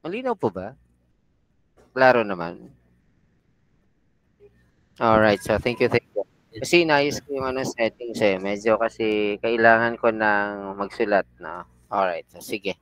Malinaw po ba? Klaro naman. Alright, so thank you, thank you. Yes, Kasi inayos sir. ko yung ano, settings eh. Medyo kasi kailangan ko ng magsulat na. Alright, so sige.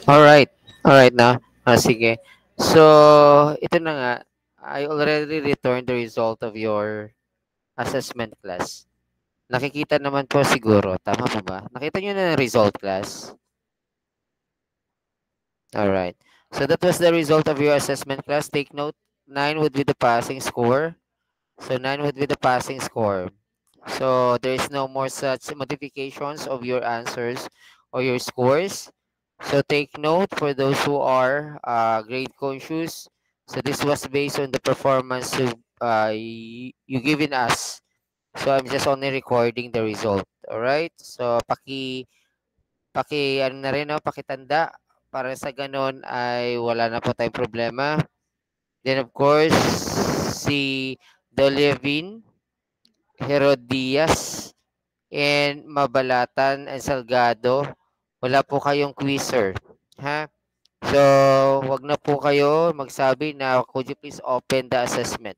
Alright. Alright na. Sige. So, ito na nga. I already returned the result of your assessment class. Nakikita naman po siguro. Tama po ba? Nakita nyo na yung result class? Alright. So, that was the result of your assessment class. Take note, 9 would be the passing score. So, 9 would be the passing score. So, there is no more such modifications of your answers or your scores. So, take note for those who are grade conscious. So, this was based on the performance you given us. So, I'm just only recording the result. Alright? So, ano na rin, no? Pakitanda para sa ganon ay wala na po tayong problema. Then, of course, si Dolevin Herodias and Mabalatan and Salgado, wala po kayong quizzer. Ha? So, wag na po kayo magsabi na could you please open the assessment.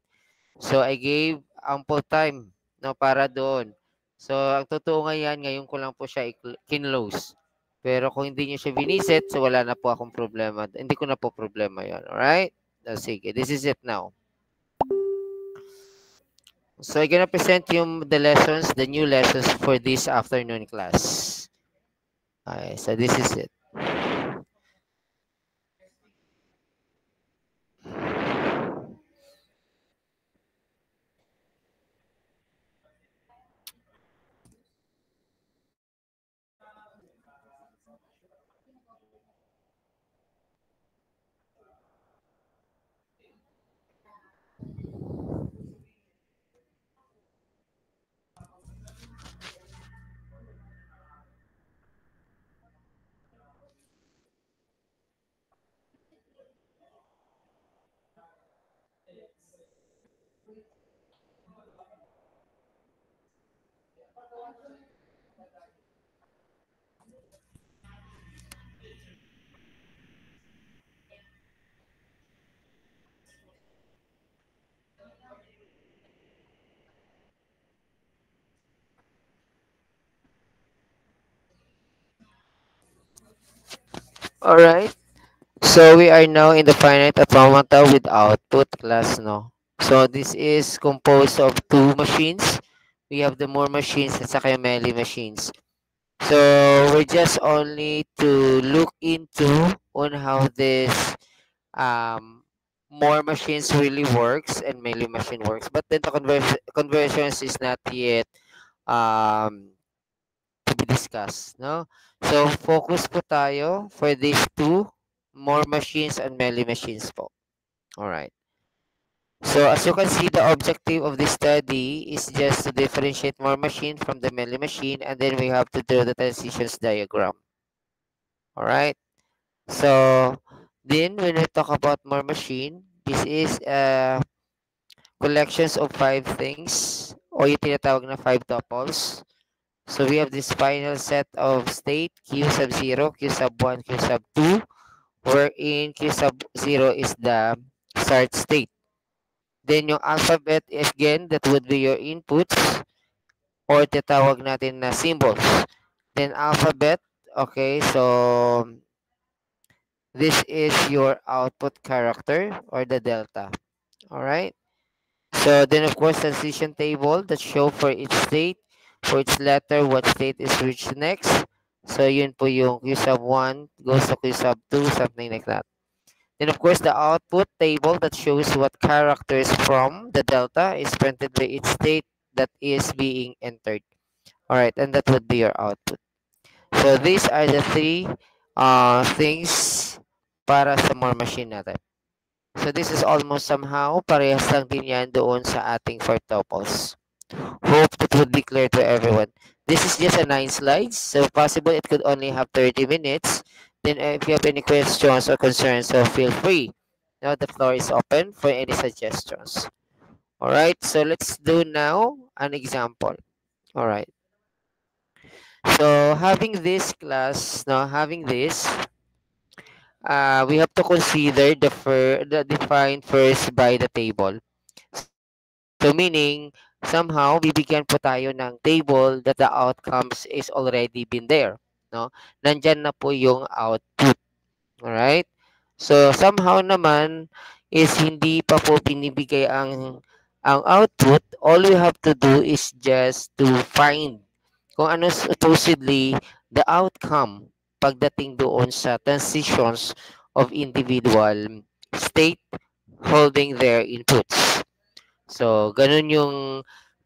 So, I gave ample time no, para doon. So, ang totoo ngayon, ngayon ko lang po siya kinlose. Pero kung hindi niyo siya binisit, so wala na po akong problema. Hindi ko na po problema yon. Alright? Sige, this is it now. So I'm gonna present you the lessons, the new lessons for this afternoon class. Okay, so this is it. All right. So we are now in the finite automata with output class, no? So this is composed of two machines. We have the more machines at saka yung melee machines. So we're just only to look into on how this um more machines really works and melee machine works. But then the conversions is not yet um to be discussed, no? So focus po tayo for these two more machines and melee machines po. All right. So as you can see, the objective of this study is just to differentiate more machine from the melee machine, and then we have to draw the transitions diagram. All right. So then when we talk about more machine, this is collections of five things o yung tinatawag na five tuples. So we have this final set of state q sub 0, q sub 1, q sub 2, wherein q sub 0 is the start state. Then yung alphabet is again, that would be your inputs or tinatawag natin na symbols. Then alphabet, okay, so this is your output character or the delta. All right. So then of course transition table that show for each state, for each letter, what state is reached next. So yun po yung Q sub 1 goes to Q sub 2, something like that. Then of course the output table that shows what characters from the delta is printed by each state that is being entered. Alright, and that would be your output. So these are the three things para sa more machine natin. So this is almost somehow parehas lang din yan doon sa ating four tuples. Hope that would be clear to everyone. This is just a 9 slides, so possible it could only have 30 minutes. Then if you have any questions or concerns, so feel free. Now the floor is open for any suggestions. All right, so let's do now an example. All right. So having this class, now having this, we have to consider the defined first by the table. So meaning, somehow, bibigyan po tayo ng table that the outcomes is already been there. No? Nandyan na po yung output. Alright? So, somehow naman is hindi pa po binibigay ang output. All we have to do is just to find kung ano supposedly the outcome pagdating doon sa transitions of individual state holding their inputs. So, ganun yung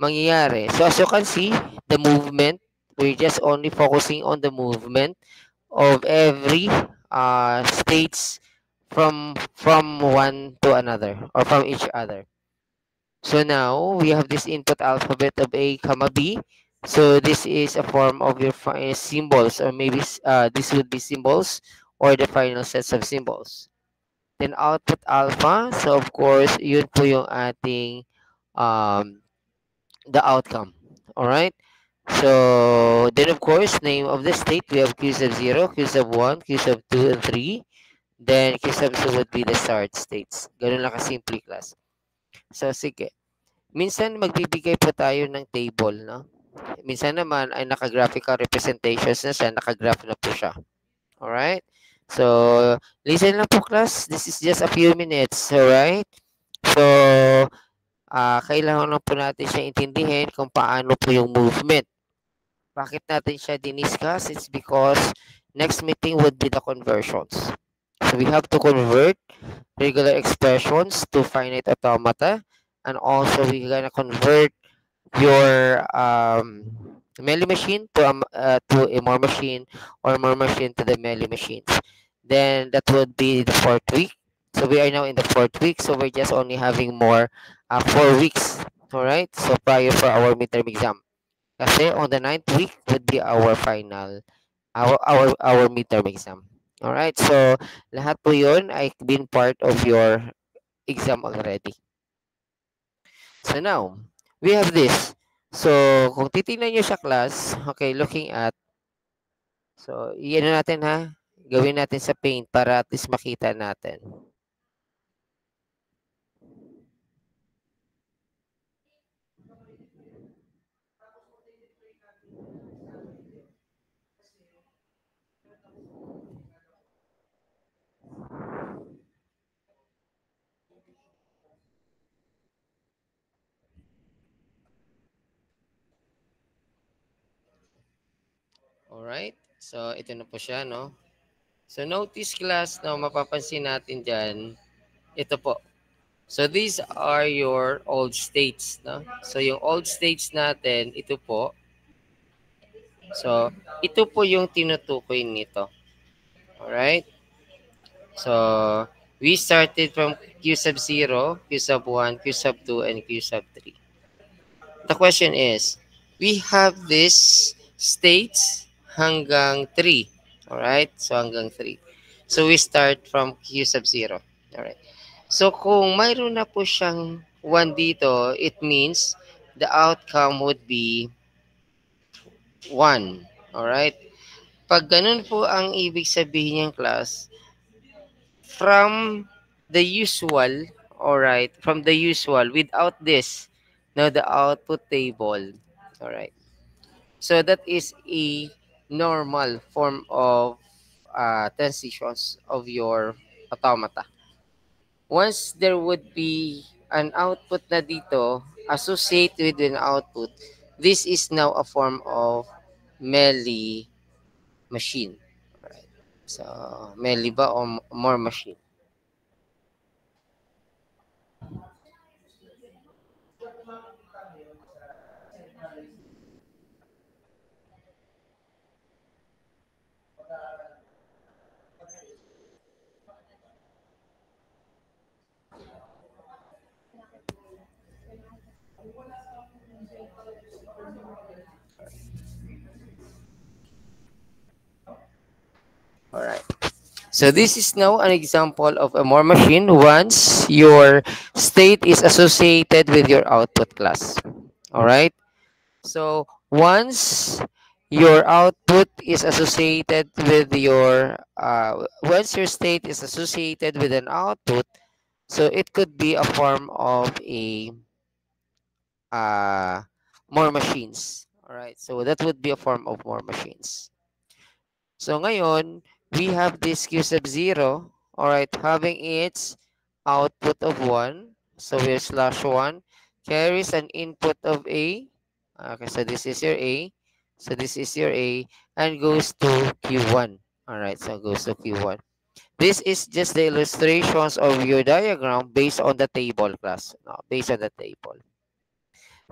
mangyayari. So, as you can see, the movement, we're just only focusing on the movement of every states from one to another or from each other. So now we have this input alphabet of A comma B. So this is a form of your symbols, or maybe this would be symbols or the final sets of symbols. Then output alpha. So of course, yun po yung ating um, the outcome. All right. So then of course, name of the state, we have Q sub 0, Q sub 1, Q sub 2, and 3. Then Q sub 2 would be the start states. Ganun lang kasimple class. So sige. Minsan magbibigay po tayo ng table, no? Minsan naman ay naka-graphical representations na siya, naka-graph na po siya. Alright? So, listen lang po class. This is just a few minutes, alright? So, kailangan lang po natin siya intindihin kung paano po yung movement. Bakit natin siya diniscuss? It's because next meeting would be the conversions. So, we have to convert regular expressions to finite automata, and also we're gonna convert your melee machine to a more machine, or more machine to the melee machines. Then that would be the fourth week. So we are now in the fourth week, so we're just only having more 4 weeks. All right, so prior for our midterm exam. Kasi on the ninth week would be our final, our midterm exam. All right, so lahat po yun ay been part of your exam already. So now, we have this. So, kung titingnan nyo sa class, okay, looking at, so, iyan natin ha, gawin natin sa paint para at least makita natin. Alright? So, ito na po siya, no? So, notice class, no, mapapansin natin dyan, ito po. So, these are your old states, no? So, yung old states natin, ito po. So, ito po yung tinutukoy nito. Alright? So, we started from Q sub 0, Q sub 1, Q sub 2, and Q sub 3. The question is, we have this states hanggang 3. Alright? So, hanggang 3. So, we start from Q sub 0. Alright. So, kung mayroon na po siyang 1 dito, it means the outcome would be 1. Alright? Pag ganun po ang ibig sabihin ng class, from the usual, alright, from the usual, without this, now the output table, alright. So that is a normal form of transitions of your automata. Once there would be an output na dito, associated with an output, this is now a form of melee machine. Alright. So, melee ba o more machine? Alright. So this is now an example of a more machine once your state is associated with your output class. Alright. So once your output is associated with your, once your state is associated with an output, so it could be a form of a uh, more machines. Alright. So that would be a form of more machines. So ngayon, we have this Q sub 0, alright, having its output of 1. So we're slash 1, carries an input of A. Okay, so this is your A. So this is your A, and goes to Q1. Alright, so goes to Q1. This is just the illustrations of your diagram based on the table class. No, based on the table.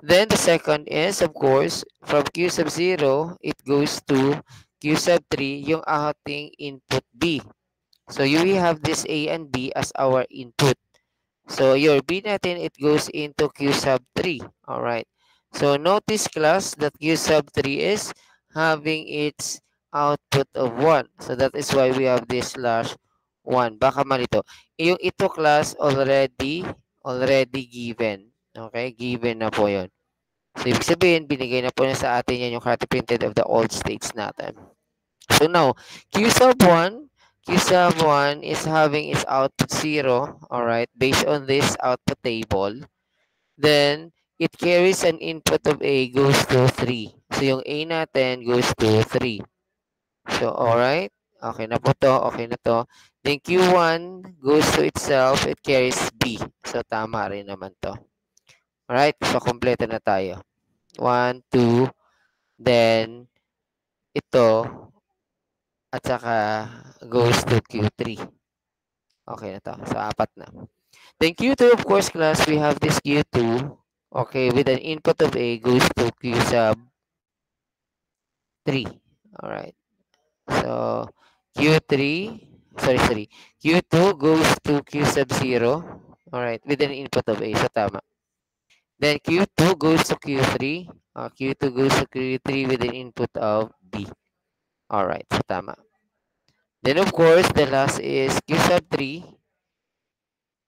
Then the second is, of course, from Q sub 0, it goes to Q sub 3, yung ating input B. So we have this A and B as our input. So your B natin, it goes into Q sub 3. Alright. So notice class that Q sub 3 is having its output of 1. So that is why we have this slash 1. Baka malito. Yung ito class already given. Okay? Given na po yun. So, ibig sabihin, binigay na po na sa atin yan yung copy printed of the old states natin. So, now, Q sub 1, Q sub 1 is having its output 0, alright, based on this output table. Then, it carries an input of A goes to 3. So, yung A natin goes to 3. So, alright, okay na po to, okay na to. Then, Q1 goes to itself, it carries B. So, tama rin naman to. Alright, so, kompleto na tayo. 1, 2, then ito at saka goes to Q3. Okay na to. So, apat na. Then Q2, of course, class, we have this Q2. Okay, with an input of A goes to Q sub 3. Alright. So, Q3, sorry. Q2 goes to Q sub 0. Alright, with an input of A. So, tama. Then Q2 goes to Q3. Q2 goes to Q3 with an input of B. Alright, so tama. Then of course, the last is Q sub 3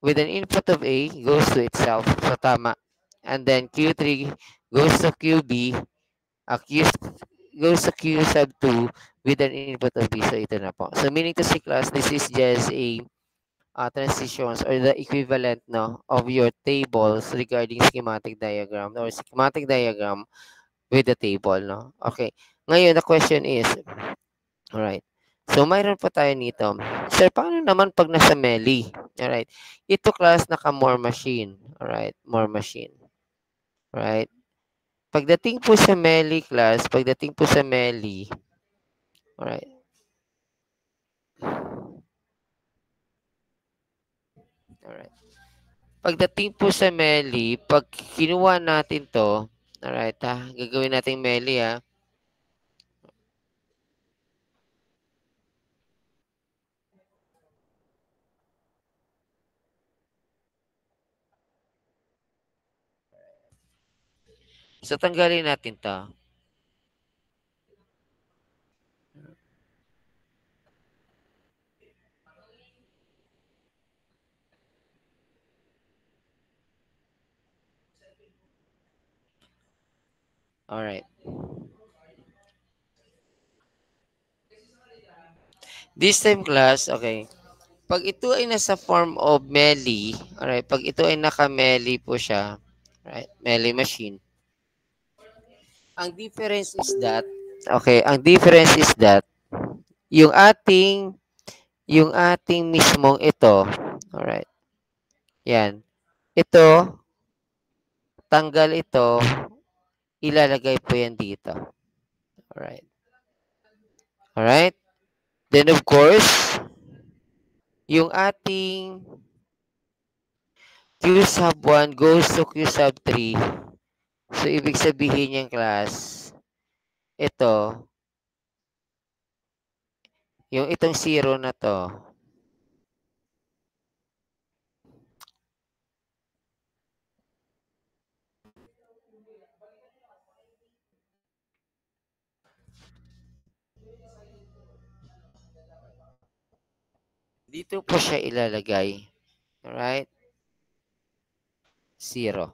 with an input of A goes to itself. So tama. And then Q3 goes to QB. Q goes to Q sub 2 with an input of B. So ito na po. So meaning to say class, this is just a transitions or the equivalent no of your tables regarding schematic diagram or schematic diagram with the table. No? Okay. Ngayon, the question is, alright. So, mayroon pa tayo nito. Sir, paano naman pag nasa melee? Alright. Ito class naka-more machine. Alright. More machine. Alright. Pagdating po sa melee class, pagdating po sa melee, Alright. Alright. Pagdating po sa Meli, pag kinuha natin to, alright ha, gagawin natin Meli ha. So, tanggalin natin to. Alright. This time class, okay. Pag ito ay nasa form of Meli, alright, pag ito ay naka-Meli po siya, right, Meli machine. Ang difference is that, okay, ang difference is that, yung ating mismong ito, alright, yan, ito, tanggal ito, ilalagay po yan dito. Alright. Alright? Then of course, yung ating Q sub 1 goes to Q sub 3. So, ibig sabihin yung class, ito, yung itong 0 na to, dito po siya ilalagay. Alright? 0.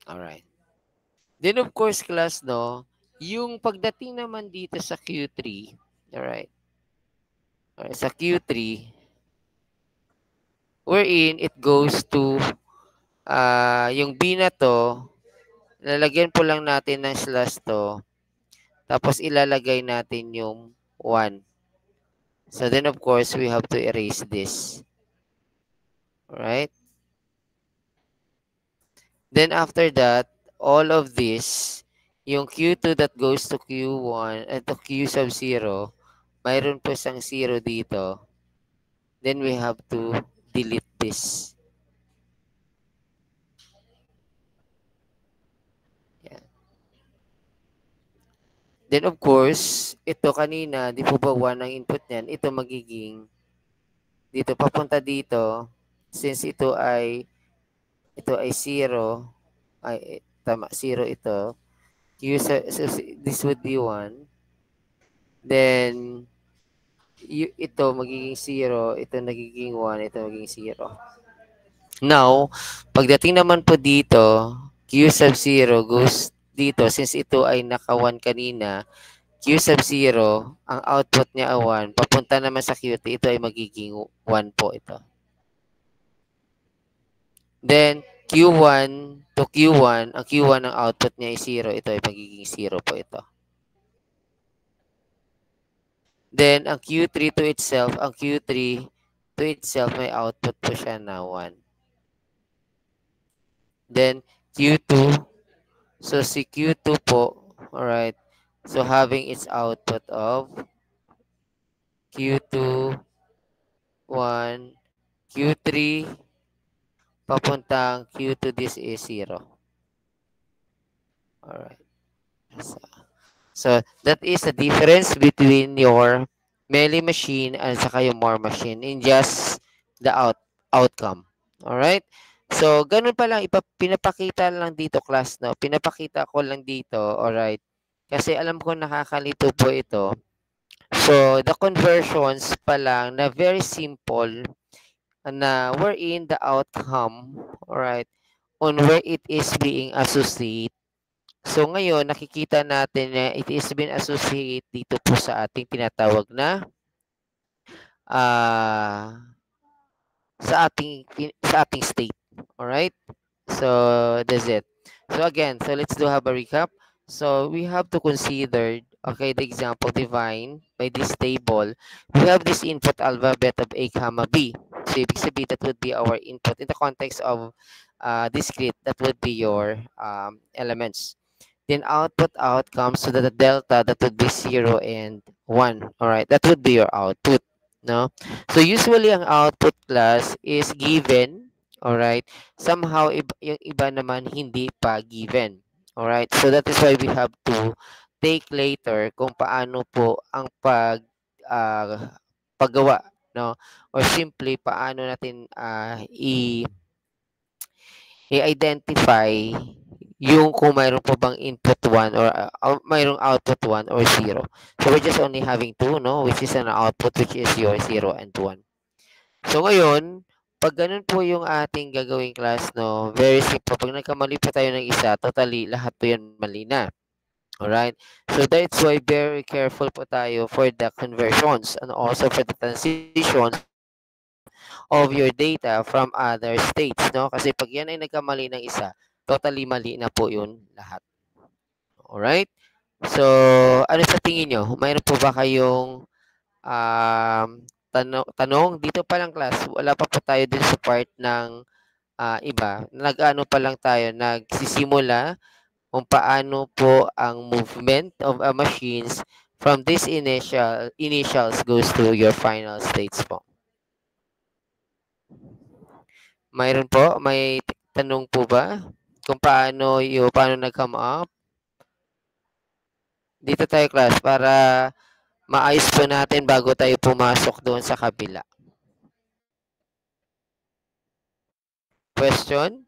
Alright. Then of course, class, no, yung pagdating naman dito sa Q3, alright, sa Q3, wherein it goes to, yung B na to, lalagyan po lang natin ng slash to, tapos ilalagay natin yung 1. So then of course, we have to erase this. Alright? Then after that, all of this, yung Q2 that goes to Q1 and to Q sub 0, mayroon po isang 0 dito. Then we have to delete this. Yan. Then of course, ito kanina, di po ba 1 ang input niyan? Ito magiging dito papunta dito, since ito ay 0, ay tama, 0 ito. So this would be 1. Then ito magiging 0, ito nagiging 1, ito magiging 0. Now, pagdating naman po dito, Q sub 0 goes dito, since ito ay naka 1 kanina, Q sub 0, ang output niya ay 1. Papunta naman sa Qt, ito ay magiging 1 po ito. Then, Q1 to Q1, ang Q1 ang output niya ay 0. Ito ay magiging 0 po ito. Then, ang Q3 to itself, ang Q3 to itself, may output po siya na 1. Then, Q2, so si Q2 po, alright, so having its output of Q2, 1, Q3, papuntang Q2, this is 0. Alright. So, that is the difference between your melee machine and saka yung more machine in just the outcome. Alright? So, ganun pa lang, pinapakita lang dito, class, no? Pinapakita ko lang dito, alright? Kasi alam ko nakakalito po ito. So, the conversions pa lang na very simple na wherein the outcome, alright, on where it is being associated. So, ngayon, nakikita natin na it is being associated dito po sa ating tinatawag na sa ating state. Alright? So, that's it. So, again, so let's do have a recap. So, we have to consider, okay, the example defined by this table. We have this input alphabet of A, B. So ibig sabihin that would be our input in the context of discrete, that would be your elements. Then output out comes to the delta, that would be 0 and 1. All right, that would be your output. No? So usually ang output class is given. All right, somehow yung iba naman hindi pa given. All right, so that is why we have to take later kung paano po ang paggawa, no, or simply paano natin i-identify yung kung mayroon po bang input 1 or mayroong output 1 or 0. So we're just only having two, no, which is an output, which is your 0 and 1. So ngayon, pag ganun po yung ating gagawing class, no, very simple. Pag nagkamali po tayo ng isa, totally lahat po yan mali na. Alright? So that's why very careful po tayo for the conversions and also for the transitions of your data from other states, no? Kasi pag yan ay nagkamali ng isa, totally mali na po yun lahat. Alright? So, ano sa tingin nyo? Mayroon po ba kayong tanong? Dito pa lang class, wala pa po tayo din sa part ng iba. Nag-ano pa lang tayo, nagsisimula kung paano po ang movement of machines from this initials goes to your final states po. Mayroon po? May tanong po ba? Kung paano nag-come up? Dito tayo class para maayos po natin bago tayo pumasok doon sa kabila. Question?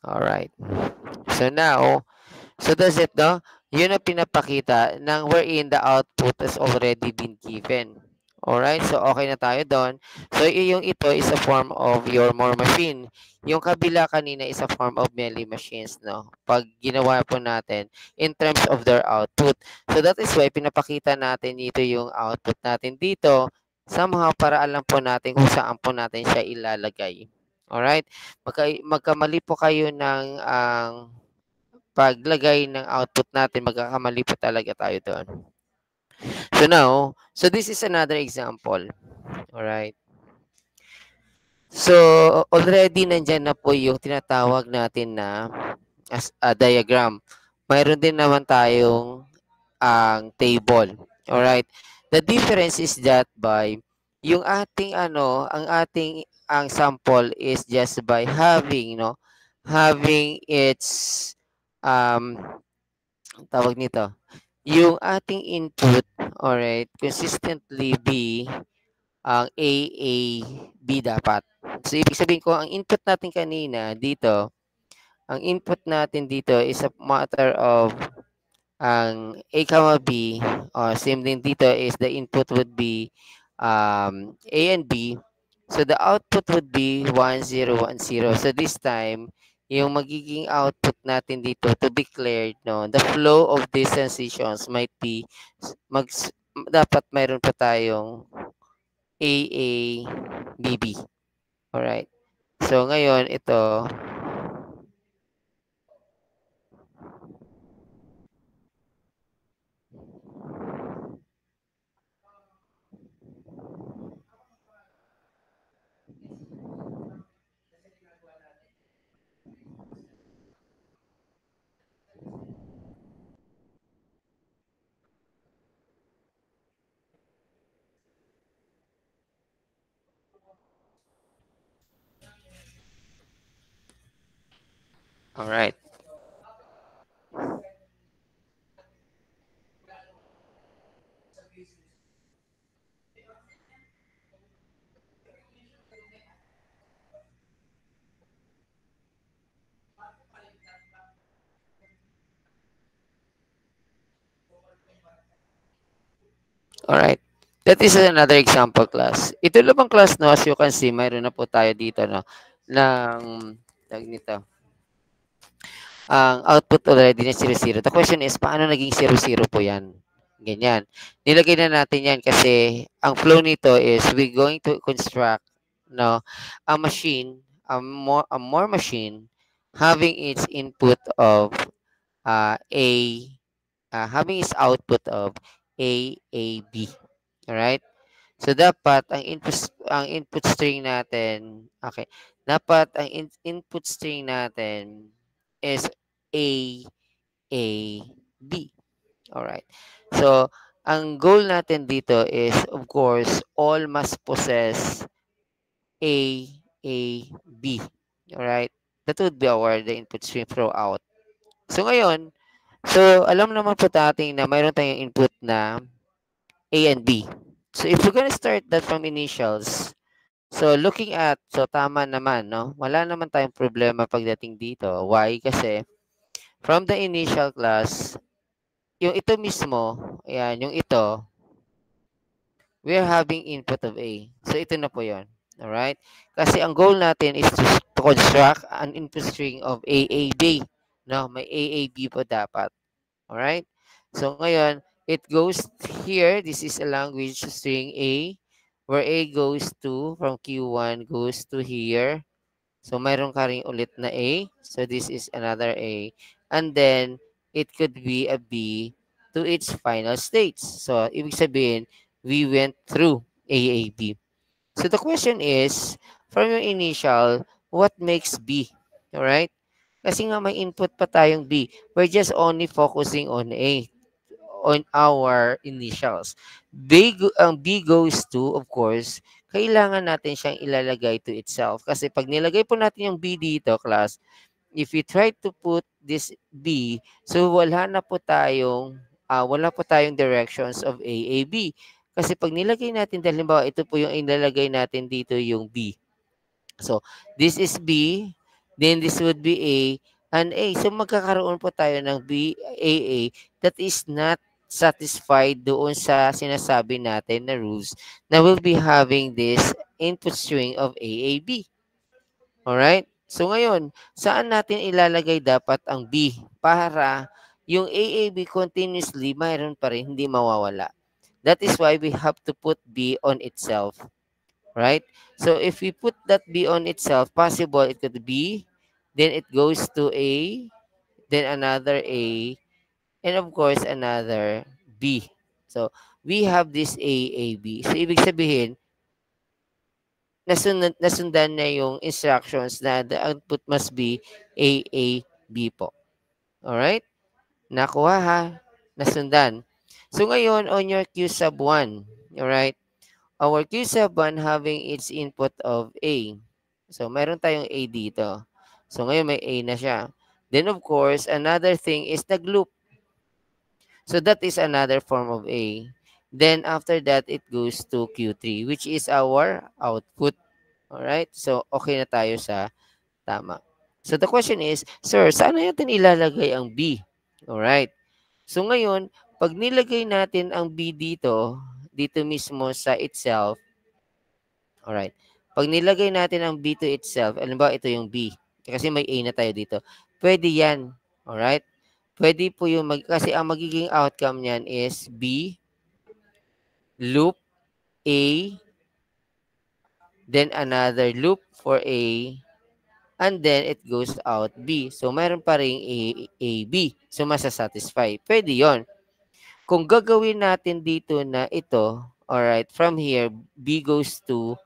Alright. So now, so does it, no? Yun ang pinapakita ng wherein the output has already been given. Alright, so okay na tayo doon. So yung ito is a form of your more machine. Yung kabila kanina is a form of melee machines, no? Pag ginawa po natin in terms of their output. So that is why pinapakita natin dito yung output natin dito. Somehow para alam po natin kung saan po natin siya ilalagay. Alright? Magkamali po kayo ng paglagay ng output natin, magkakamali po talaga tayo doon. So now, so this is another example. Alright? So, already nandyan na po yung tinatawag natin na as a diagram. Mayroon din naman tayong ang table. Alright? The difference is that by yung ating ang sample is just by having, no, having its tawag nito, yung ating input, alright, consistently be ang A, B dapat. So, ibig sabihin ko, ang input natin kanina dito, ang input natin dito is a matter of ang A, B, same din dito is the input would be A and B. So, the output would be 1, 0, 1, 0. So, this time, yung magiging output natin dito to be declared, no, the flow of these transitions might be, dapat mayroon pa tayong AA, BB. Alright. So, ngayon, ito. Alright. Alright. That is another example class. Ito lang class, no, as you can see, mayroon na po tayo dito, no, ng tag nito. Ang output already na 0, 0. The question is, paano naging 0, 0 po yan? Ganyan. Nilagay na natin yan kasi ang flow nito is we're going to construct no, a machine, a more machine having its input of a having its output of A B. All right? So dapat ang input string natin, okay. Dapat ang input string natin is A B. All right. So ang goal natin dito is of course all must possess A B. All right. That would be our the input string throughout. So ngayon, so alam naman po natin na mayroon tayong input na A and B. So if we're gonna start that from initials, so looking at, so tama naman, no? Wala naman tayong problema pagdating dito. Why? Kasi from the initial class, yung ito mismo, ayan, yung ito, we're having input of A. So ito na po yun. Alright? Kasi ang goal natin is to construct an input string of AAB. No, may AAB po dapat. Alright? So ngayon, it goes here. This is a language string A, where A goes to, from Q1 goes to here. So mayroon ka rin ulit na A. So this is another A. And then, it could be a B to its final states. So, ibig sabihin, we went through AAB. So the question is, from your initial, what makes B? Alright? Kasi nga may input pa tayong B. We're just only focusing on A, on our initials. Ang B goes to, of course, kailangan natin siyang ilalagay to itself. Kasi pag nilagay po natin yung B dito, class, if we try to put this B, so wala po tayong directions of A, A, B. Kasi pag nilagay natin, dahil halimbawa, ito po yung ilalagay natin dito yung B. So, this is B, then this would be A, and A. So, magkakaroon po tayo ng B, A, A, that is not satisfied doon sa sinasabi natin na rules na we'll be having this input string of A, A, B. Alright? So, ngayon, saan natin ilalagay dapat ang B para yung A, A, B continuously, mayroon pa rin, hindi mawawala. That is why we have to put B on itself. Right? So if we put that B on itself, possible it could be, then it goes to A, then another A, and of course another B. So we have this A, A, B. So ibig sabihin, nasundan na yung instructions na the output must be A, A, B po. Alright? Nakuha ha? Nasundan. So ngayon, on your Q sub 1, alright? Our Q sub 1 having its input of A. So, meron tayong A dito. So, ngayon may A na siya. Then, of course, another thing is the loop. So, that is another form of A. Then, after that, it goes to Q3, which is our output. Alright? So, okay na tayo sa tama. So, the question is, sir, saan natin ilalagay ang B? Alright? So, ngayon, pag nilagay natin ang B dito mismo sa itself, alright. Pag nilagay natin ang B to itself, alam ba ito yung B. Kasi may A na tayo dito. Pwede yan. Alright? Pwede po yung kasi ang magiging outcome niyan is B, loop, A, then another loop for A, and then it goes out B. So, meron pa rin A, B. So, masasatisfy. Pwede yon. Kung gagawin natin dito na ito, alright, from here, B goes to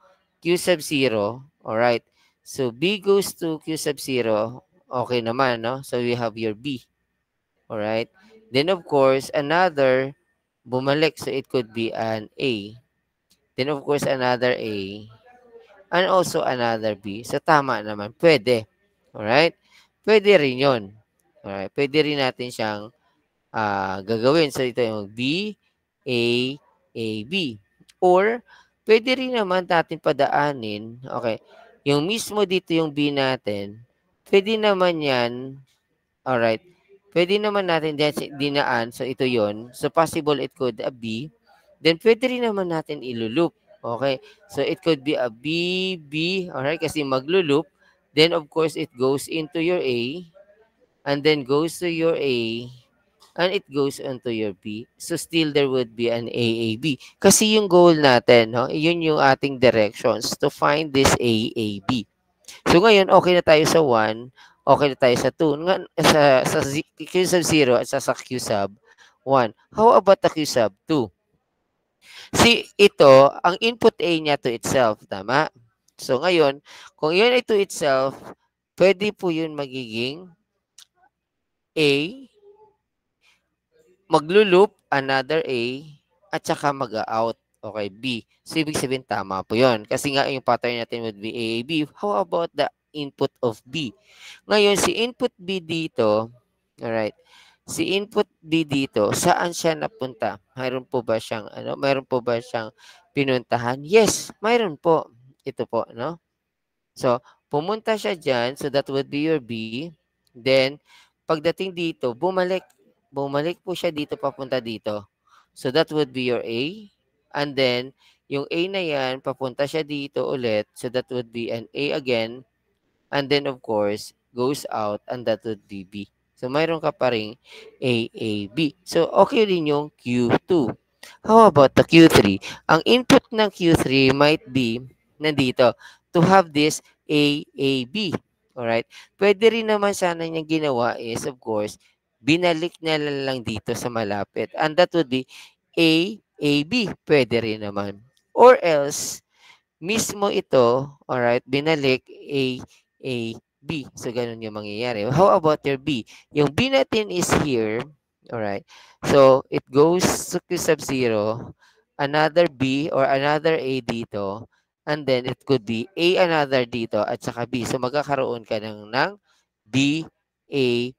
Q sub 0, alright. So, B goes to Q sub 0, okay naman, no? So, you have your B, alright. Then, of course, another, bumalik, so it could be an A. Then, of course, another A. And also another B. So, tama naman. Pwede. Alright? Pwede rin yun. Alright? Pwede rin natin siyang gagawin. So, ito yung B, A, A, B. Or, pwede rin naman natin padaanin, okay, yung mismo dito yung B natin, pwede naman yan, alright, pwede naman natin dinaan, so ito yon. So, possible it could a B. Then, pwede rin naman natin ilulup. Okay? So, it could be a B, B, alright, kasi maglulup. Then, of course, it goes into your A, and then goes to your A, and it goes onto your B. So still there would be an AAB. Kasi yung goal natin, no, yun yung ating directions to find this AAB. So ngayon, okay na tayo sa 1, okay na tayo sa 2, Q sub 0 at sa Q sub 1. How about the Q sub 2? Si ito, ang input A niya to itself, tama? So ngayon, kung yun ay to itself, pwede po yun magiging A, maglo-loop, another A, at saka mag-out. Okay, B. So, ibig sabihin, tama po yun. Kasi nga, yung pattern natin would be A, B. How about the input of B? Ngayon, si input B dito, alright, si input B dito, saan siya napunta? Mayroon po ba siyang, mayroon po ba siyang pinuntahan? Yes, mayroon po. Ito po, no? So, pumunta siya dyan, so that would be your B. Then, pagdating dito, bumalik. Bumalik po siya dito, papunta dito. So, that would be your A. And then, yung A na yan, papunta siya dito ulit. So, that would be an A again. And then, of course, goes out and that would be B. So, mayroon ka pa rin A, A, B. So, okay rin yung Q2. How about the Q3? Ang input ng Q3 might be nandito to have this A, A, B. Alright? Pwede rin naman sana niyang ginawa is, of course, binalik niya lang dito sa malapit. And that would be A, A, B. Pwede rin naman. Or else, mismo ito, alright, binalik A, B. So, ganun yung mangyayari. How about your B? Yung B natin is here, alright. So, it goes to Q sub 0, another B or another A dito, and then it could be A another dito at saka B. So, magkakaroon ka ng B, A,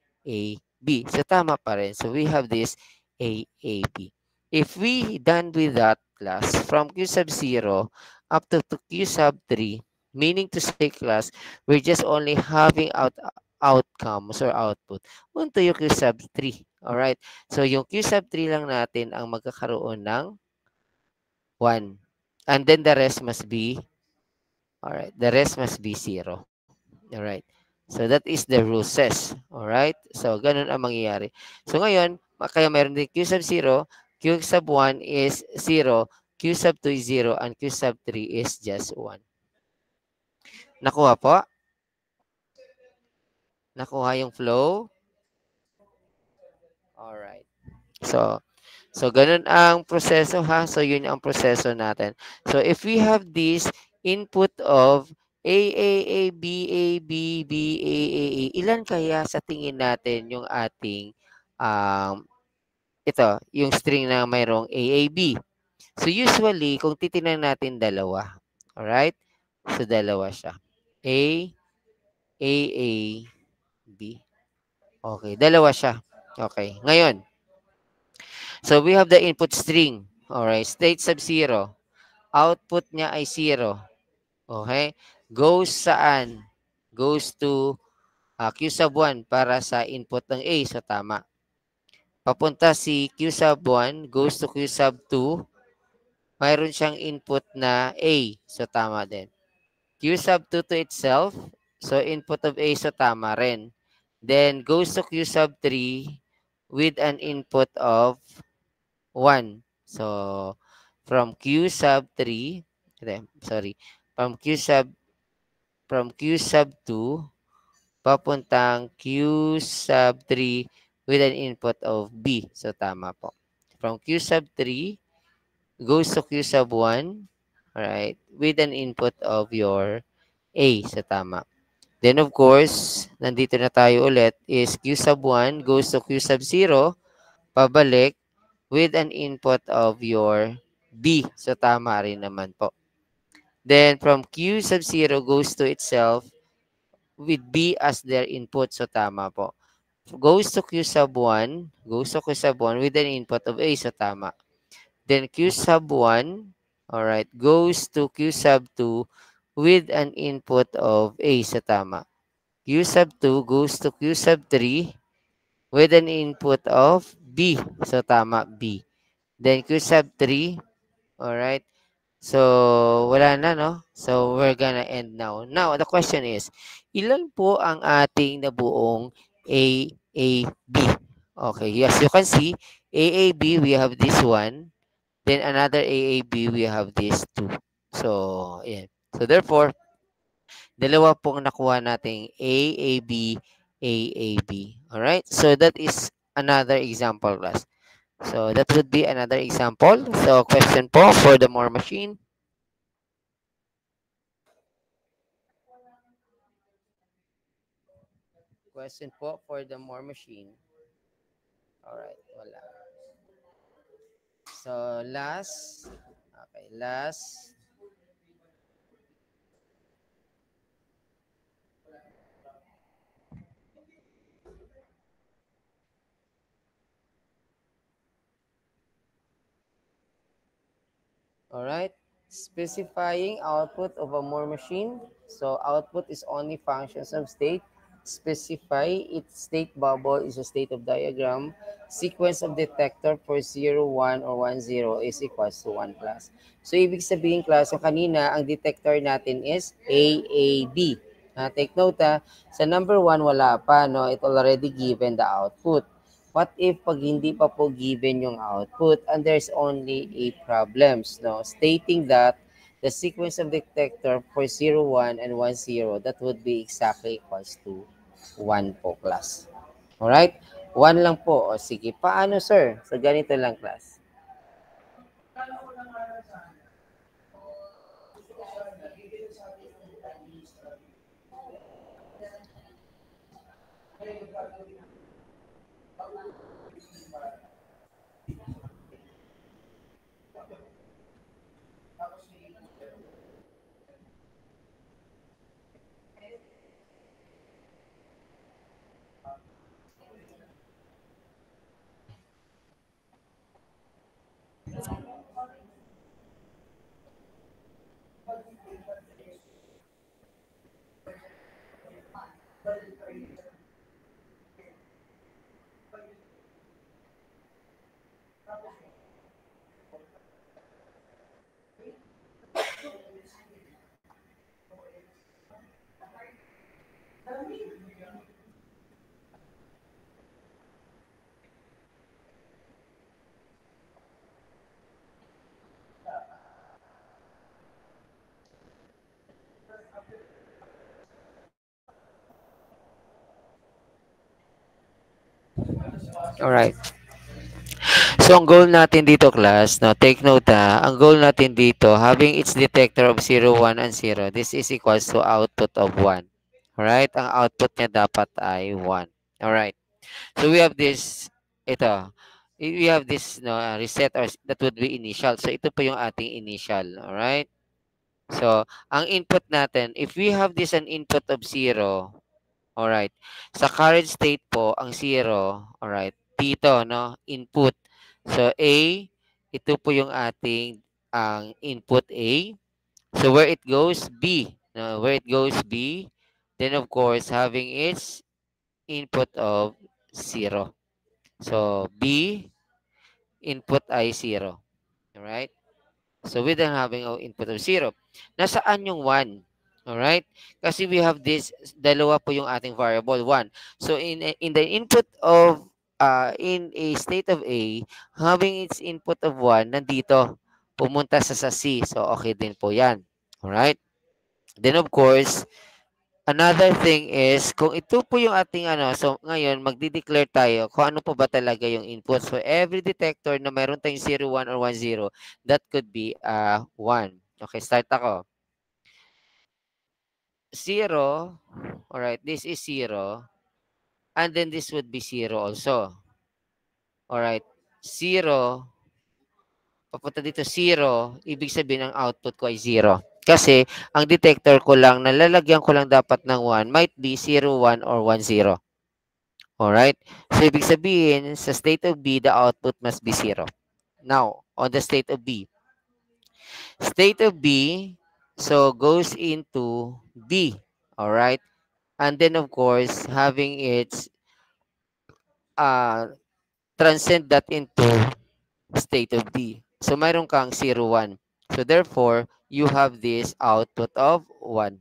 B. So, tama pa rin. So, we have this A, B. If we done with that class from Q sub 0 up to Q sub 3, meaning to say class, we're just only having outcomes or output onto yung Q sub 3. Alright? So, yung Q sub 3 lang natin ang magkakaroon ng 1. And then the rest must be, alright, the rest must be 0. Alright? So, that is the rule says. Alright? So, ganun ang mangyayari. So, ngayon, kaya mayroon din Q sub 0, Q sub 1 is 0, Q sub 2 is 0, and Q sub 3 is just 1. Nakuha po? Nakuha yung flow? Alright. So ganun ang proseso ha. So yun ang proseso natin. So if we have this input of A, ilan kaya sa tingin natin yung ating ito, yung string na mayroong B? So usually, kung titingnan natin dalawa. Alright? So dalawa siya. A, B. Okay, dalawa siya. Okay, ngayon. So we have the input string. Alright, state sub 0. Output niya ay 0. Okay? Goes saan? Goes to Q sub 1 para sa input ng A. So tama. Papunta si Q sub 1, goes to Q sub 2. Mayroon siyang input na A. So tama din. Q sub 2 to itself. So input of A. So tama rin. Then goes to Q sub 3 with an input of 1. So, from Q sub 3, sorry, from Q sub 2, papuntang Q sub 3 with an input of B. So, tama po. From Q sub 3, goes to Q sub 1, alright, with an input of your A. So, tama. Then, of course, nandito na tayo ulit, is Q sub 1 goes to Q sub 0, pabalik, with an input of your B. So, tama rin naman po. Then, from Q sub 0 goes to itself with B as their input. So, tama po. Goes to Q sub 1, with an input of A. So, tama. Then, Q sub 1, alright, goes to Q sub 2 with an input of A. So, tama. Q sub 2 goes to Q sub 3 with an input of B. So, tama, B. Then, Q sub 3, alright. So, wala na, no? So, we're gonna end now. Now, the question is, ilan po ang ating nabuong A, B? Okay, yes, you can see AAB, we have this one. Then another AAB, we have this two. So, yeah. So, therefore, dalawa pong nakuha nating AAB, AAB. Alright? So, that is another example, class. So, that would be another example. So, question po for the more machine. Question po for the more machine. Alright, wala. So, last. Okay, last. All right. Specifying output of a more machine. So output is only functions of state. Specify its state bubble is a state of diagram. Sequence of detector for 0, 1, or 1, 0 is equals to 1 plus. So ibig sabihin class, so kanina ang detector natin is AAB. Take note sa number 1 wala pa, no? It already given the output. What if pag hindi pa po given yung output and there's only a problems, no? Stating that the sequence of detector for 0, 1, and 1, 0, that would be exactly equals to 1 po, class. Alright? 1 lang po. O sige, paano sir? So ganito lang, class. Alright. So, ang goal natin dito, class, no, take note ang goal natin dito, having its detector of 0, 1, and 0, this is equals to output of 1. Alright? Ang output niya dapat ay 1. Alright. So, we have this, ito, we have this no, reset or that would be initial. So, ito po yung ating initial. Alright? So, ang input natin, if we have this an input of 0, alright, sa current state po, ang 0, alright, dito, no, input. So, A, ito po yung ating ang input A. So, where it goes, B. No, where it goes, B. Then, of course, having its input of 0. So, B, input ay 0. Alright? So, with them having an input of 0. Nasaan yung 1? Alright? Kasi we have this, dalawa po yung ating variable, 1. So, in the input of, in a state of A, having its input of 1, nandito, pumunta sa C. So, okay din po yan. Alright? Then, of course, another thing is, kung ito po yung ating ano, so ngayon, magdi-declare tayo kung ano po ba talaga yung input. So, every detector na meron tayong 0, 1, or 1, 0, that could be 1. Okay, start ako. 0, alright, this is 0, and then this would be 0 also. Alright, 0, papunta dito 0, ibig sabihin ang output ko ay 0. Kasi, ang detector ko lang, nalalagyan ko lang dapat ng 1, might be 0, 1, or 1, 0. Alright? So, ibig sabihin, sa state of B, the output must be 0. Now, on the state of B. State of B, so goes into B. Alright? And then, of course, having its uh, transcend that into state of D. So, mayroon kang 0, 1. So, therefore, you have this output of 1.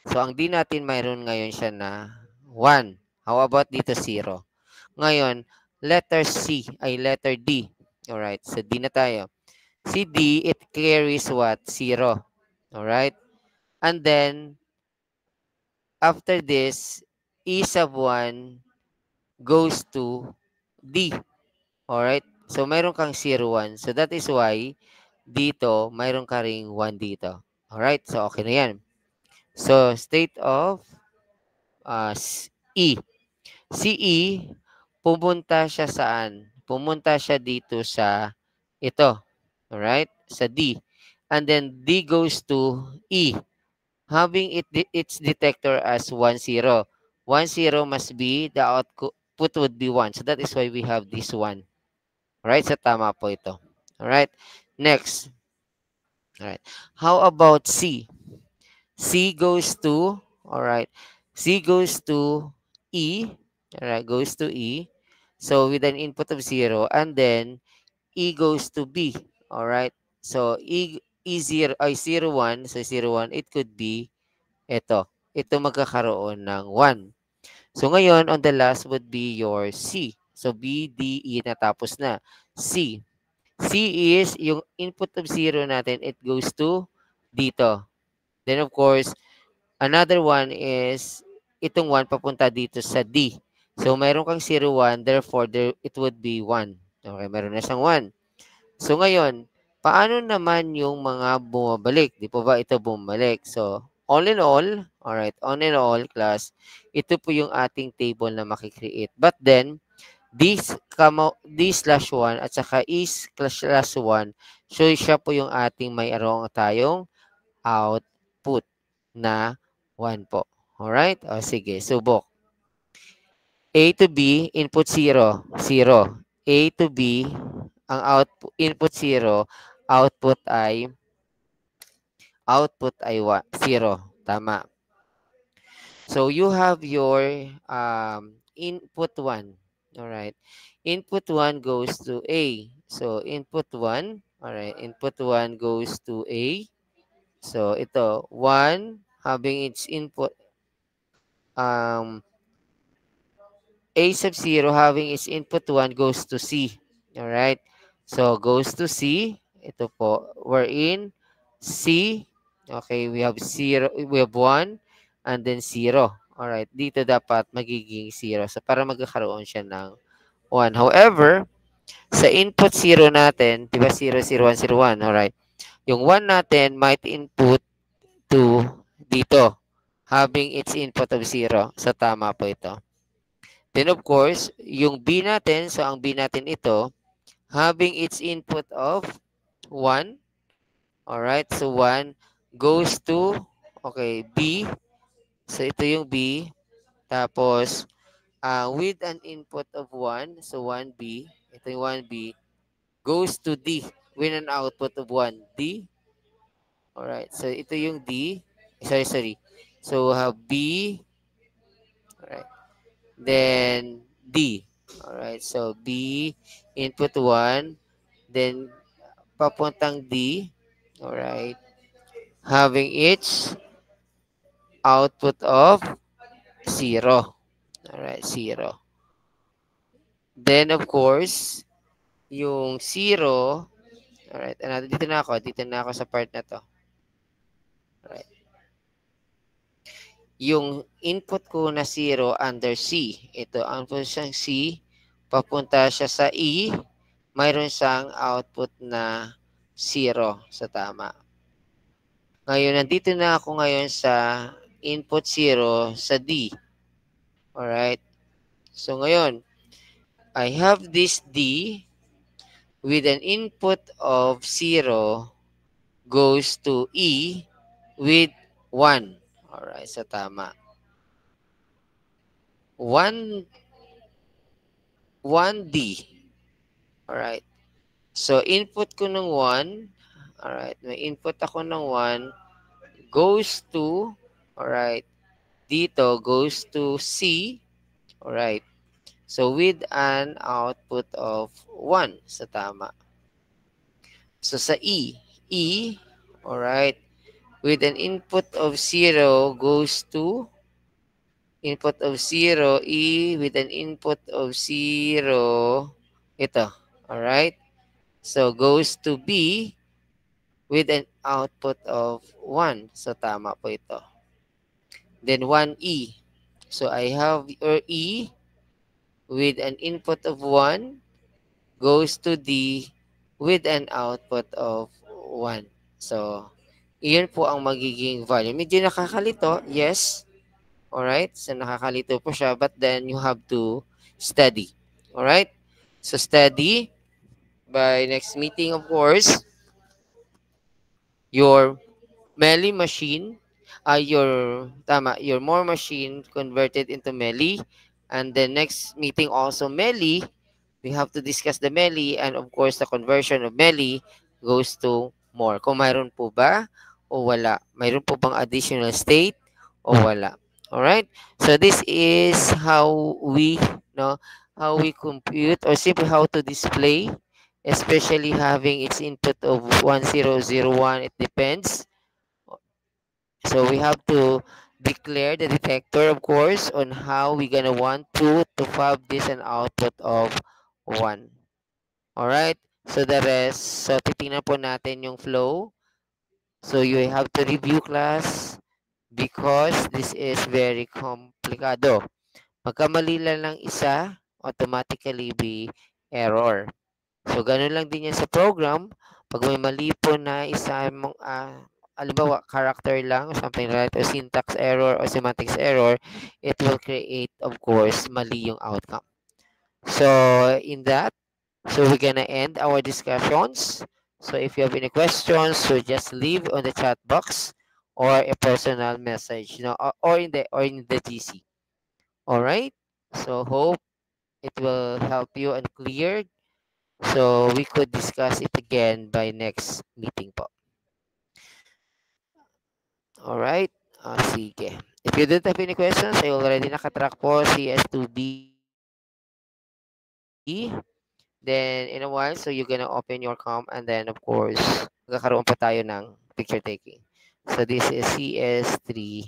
So, ang D natin mayroon ngayon siya na 1. How about dito 0? Ngayon, letter C ay letter D. Alright, so D na tayo. Si D, it carries what? 0. Alright? And then, after this, E sub 1 goes to D. Alright? So, mayroon kang 0, 1. So, that is why, dito, mayroon ka ring 1 dito. Alright? So, okay na yan. So, state of E. Si E, pumunta siya saan? Pumunta siya dito sa ito. Alright? Sa D. And then, D goes to E. Having its detector as 1, 0. 1, 0 must be, the output would be 1. So, that is why we have this 1. Alright? So, tama po ito. Alright? Next. Alright. How about C? C goes to, alright. C goes to E. Alright, goes to E. So, with an input of 0. And then, E goes to B. Alright. So, E0, ay 0, 1. So, 0, 1, it could be ito. Ito magkakaroon ng 1. So, ngayon, on the last would be your C. So, B, D, E natapos na. C. C is yung input of 0 natin, it goes to dito. Then, of course, another one is itong 1 papunta dito sa D. So, mayroon kang 0, 1. Therefore, it would be 1. Okay, meron na siyang 1. So, ngayon, paano naman yung mga bumabalik? Di po ba ito bumalik? So, all in all, alright, all in all, class, ito po yung ating table na makikreate. But then, D/1 at saka E/1, so siya po yung ating mayroong tayong output na 1 po. Alright? O sige, subok. A to B, input 0, 0. A to B, ang output, input 0, output ay 0. Tama. So, you have your input 1. Alright. Input 1 goes to A. So, input 1. Alright. Input 1 goes to A. So, ito. 1 having its input. A sub 0 having its input 1 goes to C. Alright. So, goes to C. Ito po. We're in C. Okay. We have 0. We have 1. And then 0. Alright. Dito dapat magiging 0. So, para magkakaroon siya ng 1. However, sa input 0 natin, di ba 0, 0, 1, 0, 1. Alright. Yung 1 natin might input to dito. Having its input of 0. So, tama po ito. Then of course, yung B natin, so ang B natin ito, having its input of 1. Alright, so 1 goes to, okay, B. So ito yung B. Tapos, with an input of 1, so 1B, ito yung 1B, goes to D with an output of 1. D. Alright, so ito yung D. Sorry. So, B. Alright. Then D. Alright, so B, input 1, then papuntang D. Alright, having its output of 0. Alright, 0. Then of course, yung 0, alright, dito na ako sa part na to. Alright. Yung input ko na 0 under C, ito ang siyang C, papunta siya sa E, mayroon siyang output na 0 sa tama. Ngayon, nandito na ako ngayon sa input 0 sa D. Alright? So, ngayon, I have this D with an input of 0 goes to E with 1. Alright, so tama. 1D. Alright. So, input ko ng 1. Alright. May input ako ng 1. Goes to, alright. Dito, goes to C. Alright. So, with an output of 1. Sa tama. So, sa E. E, alright. With an input of 0 goes to Input of 0, E with an input of 0. Ito. Alright? So, goes to B with an output of 1. So, tama po ito. Then, 1E. So, I have your E with an input of 1 goes to D with an output of 1. So, iyon po ang magiging value. Medyo nakakalito, yes. Alright? So, nakakalito po siya, but then you have to study. Alright? So, study. By next meeting, of course, your Meli machine, your more machine converted into Meli. And the next meeting also Meli, we have to discuss the Meli, and of course the conversion of Meli goes to more. Kung mayroon po ba o wala. Mayroon po bang additional state o wala. Alright? So this is how we, no, how we compute or simply how to display, especially having its input of 1001. It depends. So we have to declare the detector, of course, on how we gonna want to fab this an output of 1. Alright? So the rest, so titingnan po natin yung flow. So you have to review, class, because this is very komplikado. Pagkamali lang ng isa, automatically be error. So, ganun lang din yan sa program. Pag may mali po na isa mong, halimbawa, character lang, or something like that, or syntax error, or semantics error, it will create, of course, mali yung outcome. So, in that, so we're gonna end our discussions. So, if you have any questions, so just leave on the chat box or a personal message, or in the GC. All right. So, hope it will help you and clear. So, we could discuss it again by next meeting po. Alright? Sige. If you don't have any questions, I already nakatrack po CS2B. Then, in a while, so you're gonna open your com, and then, of course, magkakaroon pa tayo ng picture taking. So, this is CS3D.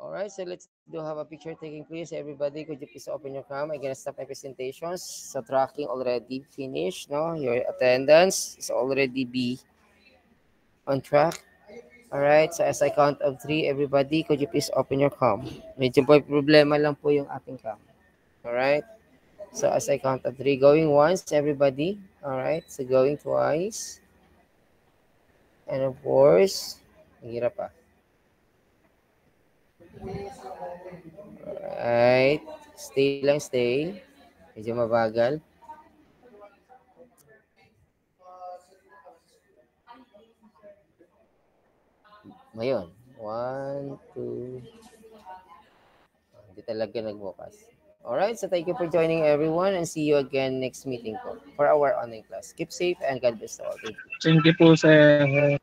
Alright, so let's do have a picture taking, please. Everybody, could you please open your cam? I'm gonna stop my presentations. So tracking already finished, no? Your attendance is already be on track. Alright, so as I count of 3, everybody, could you please open your cam? Medyo po problema lang po yung ating cam. Alright, so as I count of 3, going once, everybody. Alright, so going twice. And of course, hirap pa. Alright, stay lang, stay. Medyo mabagal. Ngayon, 1, 2, hindi talaga nagbukas. Alright, so thank you for joining everyone, and see you again next meeting po for our online class. Keep safe and God bless all. Thank you. Thank you po, sir.